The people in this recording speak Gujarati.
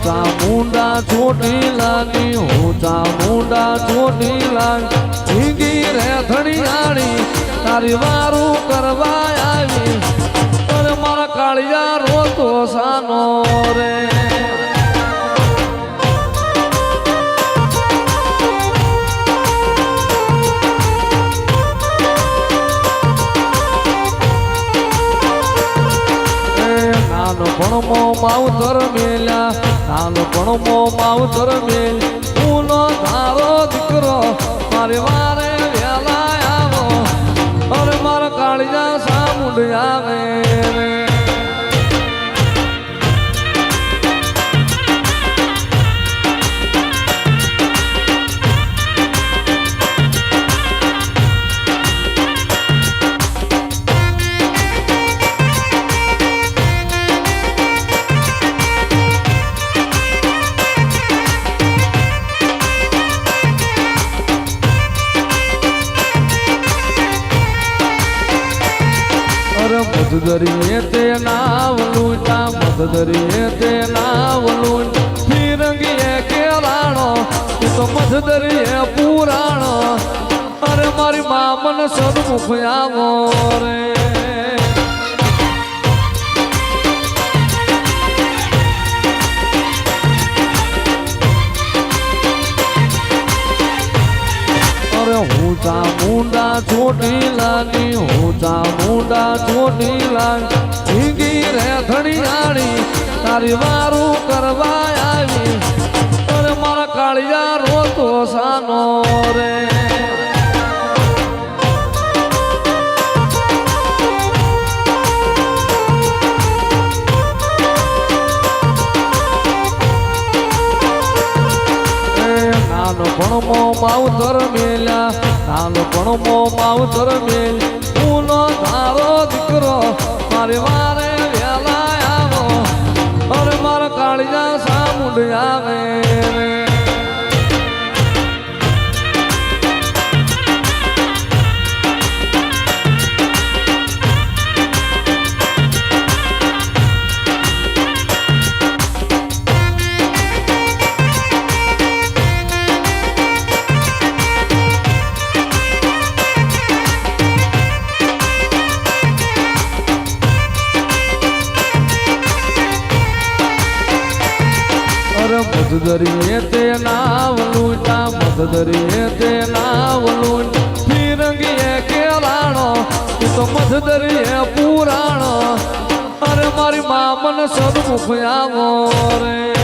ચામુંડા ચોટીલાની હું ચામુંડા ચોટીલા ભીંગી રે ધણિયાળી તારી વારું કરવા આવી અરે મારા કાળિયા રોતો સાનો રે નાનપણમો માવતર મેલ્યા નાનપણમો માવતર મેલ ઊનો ધારો દીકરો મારે વારે વેલા આવો અરે મારા કાળિયા સામુંડ આવે રે મધદરીએ તે નાવ લૂંટા મધદરીએ તે નાવ લૂંટ ફિરંગીએ કેરાણો તું તો મધદરીએ પુરાણો અરે મારી મામન સદમુખ આવો રે હું ચામુંડા ચોટીલાની હું ચામુંડા ચોટીલા ભીંગી રે ધણિયાળી તારી વારું કરવા આવી અરે મારા કાળિયા રોતો સાનો રે નાનપણમો માવતર મેલ્યા નાનપણમો માવતર મેલ ઊનો ધારો દીકરો મારે વારે વેલા આવો અરે મારા કાળિયા સામુંડ આવે રે મધદરીએ તે નાવ લૂંટા મધદરીએ તે નાવ લૂંટ ફિરંગીએ કેરાણો તું તો મધદરીએ પુરાણો અરે મારી મામન સદમુખ આવો રે